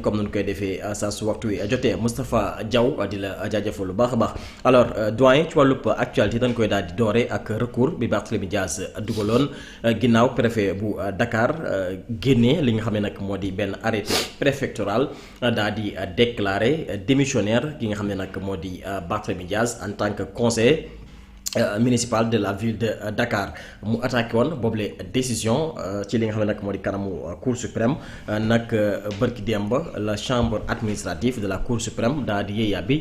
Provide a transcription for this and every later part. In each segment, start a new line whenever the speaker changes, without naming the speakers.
comme nous koy defee saa su waxtu wi jotee Moustapha Diaw di la jaajëfal lu baax a baax alors doyen ci wàllub actualité dañ koy daal di doore ak recours bi Barthélémy Dias dugaloon ginnaaw préfet bu Dakar génnee li nga xam ne nag moo di benn arrêté préfectoral daal di déclaré démissionnaire ki nga xam ne nag moo di Barthélémy Dias en tant que conseiller municipal de la ville de Dakar mu attaqué woon boobule décision ci li nga xam ne nag moo di kanamu cour suprême nag bërki démb la chambre administrative de la cour suprême daal di yee yàbbi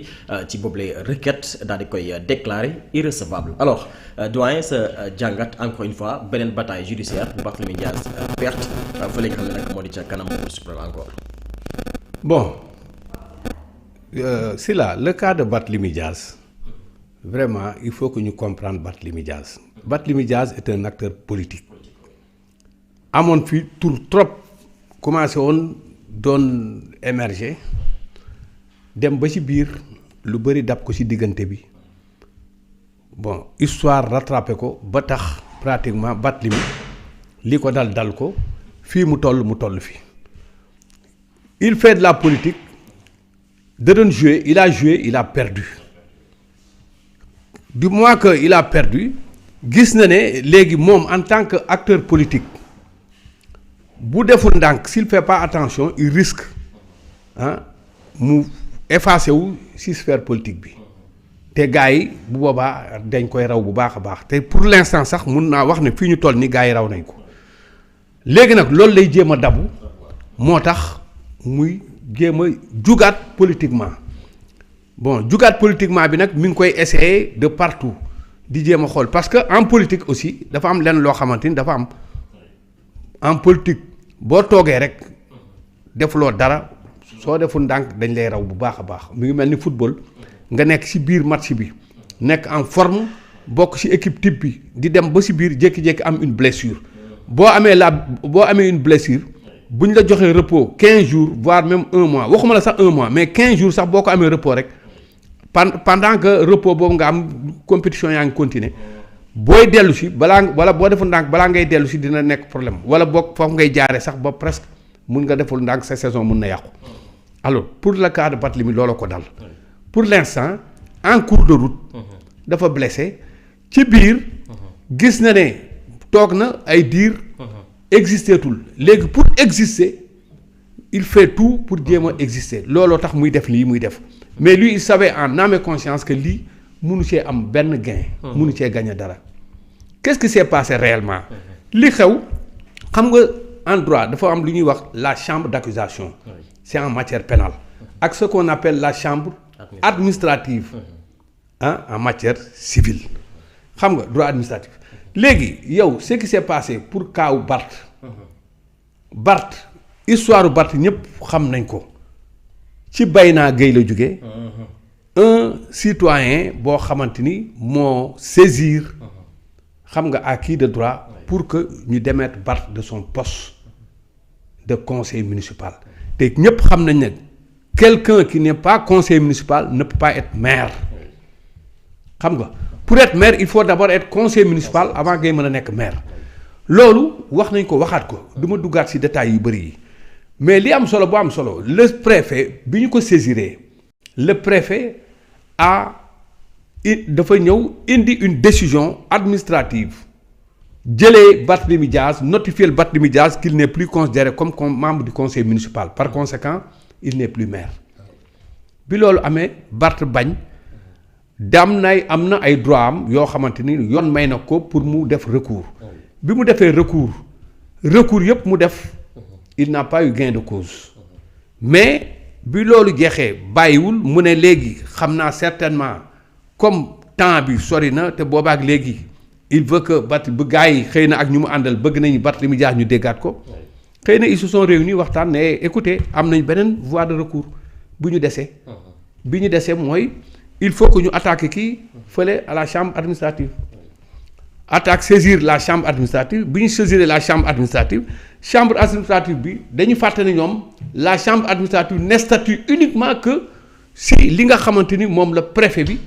ci boobule requête daal di koy déclaré irrecevable alors doyen sa jàngat encore une fois beneen bataille judiciaire bu Barthélémy Dias perte fële nga xam ne nag moo di ca kanamu cour suprême encore.
Bon, c'est là le cas de Barthélémy Dias. Vraiment, il faut que nous comprenions Barthélémy Dias. Barthélémy Dias est un acteur politique. Amoon fi tur trop commencé woon doon émerger dem ba ci biir lu bëri dab ko ci diggante bi bon histoire rattrapé ko ba tax pratiquement Barthélémy li ko dal ko fii mu toll fi. Il fait de la politique da doon jouer il a perdu. Du moment qu'il a perdu gis na ne léegi moom en tant que acteur politique bu deful ndànk s'il fait pas attention il risque mu effacer wu ci sphère politique bi te gars yi bu boobaa dañ koy raw bu baax a baax te pour l'instant sax mun naa wax ne fii ñu toll ni gars yi raw nañ ko léegi nag loolu lay jéem a dabu moo tax muy jéem a jugaat politiquement. Bon jugaat politiquement bi nag mi ngi koy essayer de partout di jéem a xool parce que en politique aussi dafa am lenn loo xamante ni dafa am en politique boo toogee rek defuloo dara soo deful ndànk dañ lay raw bu baax a baax mi ngi mel ni football nga nekk ci biir match bi nekk en forme bokk ci équipe type bi di dem ba ci biir jékki-jékki am une blessure boo amee une blessure bu ñu la joxee repos 15 jours voire même 1 mois waxuma la sax 1 mois mais 15 jours sax boo ko amee repos rek. Pendant que repos boobu nga am compétition yaa ngi continuer booy dellu si wala boo deful ndànk balaa ngay dellu si dina nekk problème wala boog foofu ngay jaaree sax ba presque mun nga deful ndànk sa saison mun na yàqu. Alors pour le cas de Barthélémy looloo ko dal pour l'instant en cours de route dafa blessé ci biir gis na ne toog na ay diir existeetul léegi pour exister il fait tout pour jéem a exister looloo tax muy def lii muy def. Mais lui il savait en âme et conscience que lii mënu cee am benn gain. mënu cee gagner dara. Qu'est-ce qui s'est passé réellement. li xew xam nga en droit dafa am lu ñuy wax la chambre d'accusation. C'est en matière pénale. ak ce qu'on appelle la chambre administrative. En matière civile. xam nga droit administratif. léegi yow ce qui s'est passé pour cas wu Barth histoire Barth ñëpp xam nañ ko. ci Bayna Gueye la jóge un citoyen boo xamante ni moo saisir xam nga à qui de droit pour que ñu démettre Barth de son poste de conseiller municipal te ñëpp xam nañ ne quelqu'un qui n'est pas conseiller municipal ne peut pas être maire xam nga pour être maire il faut d'abord être conseiller municipal avant ngay mën a nekk maire loolu wax nañ ko waxaat ko du ma duggaat ci détails yu bëri yi mais li am solo bu am solo le préfet bi ñu ko saisiré le préfet dafa ñëw indi une décision administrative jëlee Barthélémy Dias notifier Barthélémy Dias qu'il n'est plus considéré comme membre du conseil municipal par conséquent il n'est plus maire bi loolu amee Barth bañ am na ay droit am yoo xamante ni yoon may na ko pour mu def recours bi mu defee recours yëpp mu def. Il n'a pas eu gain de cause mais bi loolu jeexee bàyyiwul mu ne léegi xam naa certainement comme temps bi sori na te boobaak léegi il veut que bu gars yi xëy na ak ñu mu àndal bëgg nañu Barthélémy Dias ñu déggaat ko xëy na ils se sont réunis waxtaan ne écoutez am nañ beneen voie de recours bu ñu desee bi ñu desee mooy il faut que ñu attaquer kii fële à la chambre administrative saisir la chambre administrative bi ñu saisir la chambre administrative bi dañu fàtte ne ñoom la chambre administrative ne statue uniquement que si li nga xamante ni moom la préfet bi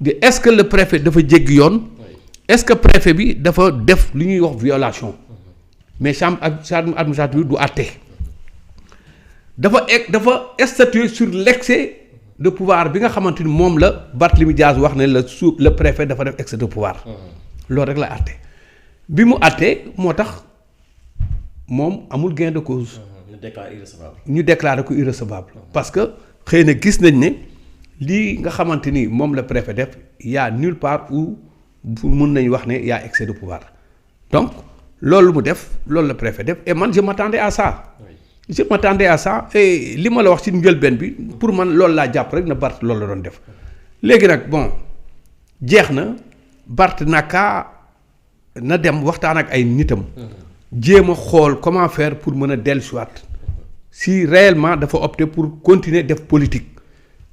di est-ce que le préfet dafa jéggi yoon est-ce que préfet bi dafa def li ñuy wax violation mais chambre administrative du àtte dafa statuer sur l'excès de pouvoir bi nga xamante ni moom la Barthélémy Dias wax ne le préfet dafa def excès de pouvoir. loolu rek la àtte bi mu àttee moo tax moom amul gain de cause. ñu déclaré ko irrecevable. parce que xëy na gis nañ ne lii nga xamante ni moom la préfet def y a nulle part où mun nañ wax ne y a excès de pouvoir donc loolu mu def loolu la préfet def et man je m'attendais à ça. je m'attendais à ça et li ma la wax ci njëlbeen bi pour man loolu laa jàpp rek na Barth loolu la doon def léegi nag bon jeex na Barth naka na dem waxtaan ak ay nitam. jéem a xool comment faire pour mën a dellusiwaat si réellement dafa opter pour continuer def politique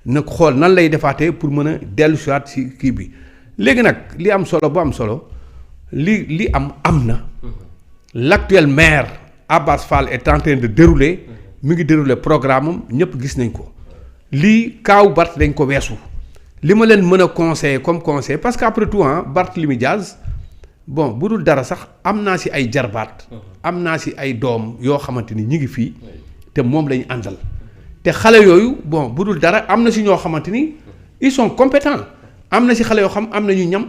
nag xool nan lay defaatee pour mën a dellusiwaat si kii bi léegi nag li am solo bu am solo li am na l'actuel maire. Abbas Fall est en train de dérouler mi ngi dérouler programme am ñëpp gis nañ ko lii kaaw Barth dañ ko weesu li ma leen mën a conseiller comme conseil parce que après tout Barthélémy Dias bon bu dul dara sax am naa si ay jarbaat am naa si ay doom yoo xamante ni ñi ngi fii te moom lañu àndal te xale yooyu bon bu dul dara am na si ñoo xamante ni ils sont compétents am na si xale yoo xam am na ñu ñam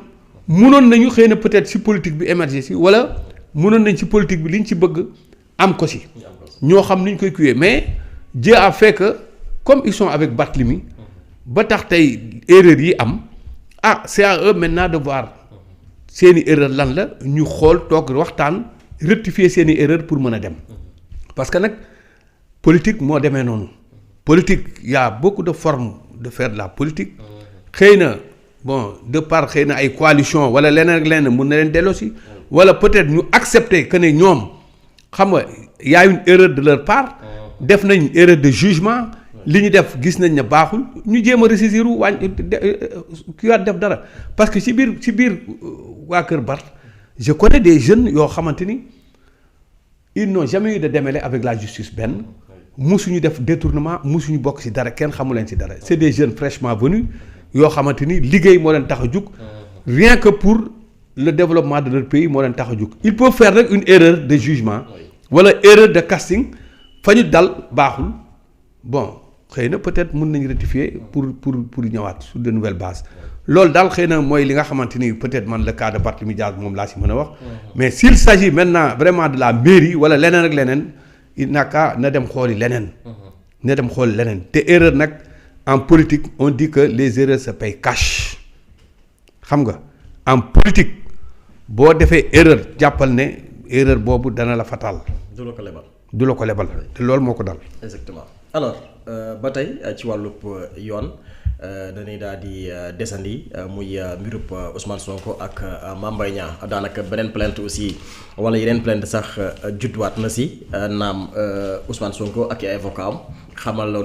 mënoon nañu xëy na peut-être si politique bi émerger si wala mënoon nañ si politique bi liñ ci bëgg am ko si ñoo xam ni ñu koy cuwee mais Dieu a fait que comme ils sont avec Barthélémy ba tax tey erreur yi am c'est à eux maintenant de voir seeni erreur lan la ñu xool toog waxtaan rectifier seeni erreur pour mën a dem parce que nag politique moo demee noonu politique y a beaucoup de formes de faire de la politique xëy na bon de par xëy na ay coalition wala leneen ak leneen mun na leen delloo si wala peut-être ñu accepter que ne ñoom xam nga y a une erreur de leur part def nañ erreur de jugement li ñu def gis nañ ne baaxul ñu jéem a ressaisir ki waat def dara parce que ci biir waa Kër Barth je connais des jeunes yoo xamante ni ils n'ont jamais eu de démêlé avec la justice benn musuñu def détournement musuñu bokk ci dara kenn xamu leen ci dara c'est des jeunes fraîchement venus yoo xamante ni liggéey moo leen tax a jug rien que pour le développement de leur pays moo leen tax a jug il peut faire rek une erreur de jugement wala erreur de casting fa ñu dal baaxul bon xëy na peut-être mën nañu rectifier pour ñëwaat sur de nouvelles bases loolu daal xëy na mooy li nga xamante ni peut-être man le cas de Barthélémy Dias moom laa si mën a wax mais s'il s'agit maintenant vraiment de la mairie wala leneen ak leneen il n'a qu'à na dem xooli leneen na dem xooli leneen te erreur nag en politique on dit que les erreurs se payent cash xam nga en politique boo defee erreur jàppal ne erreur boobu dana la fatal.
du la ko lebal.
du la ko lebal te loolu moo ko dal.
exactement alors ba tey ci wàllub yoon dañuy daal di desandi muy mbirub Ousmane Sonko ak Mame Mbaye Niang daanaka beneen plainte aussi wala yeneen plainte sax judduwaat na si naam Ousmane Sonko ak ay avocat am xamaloon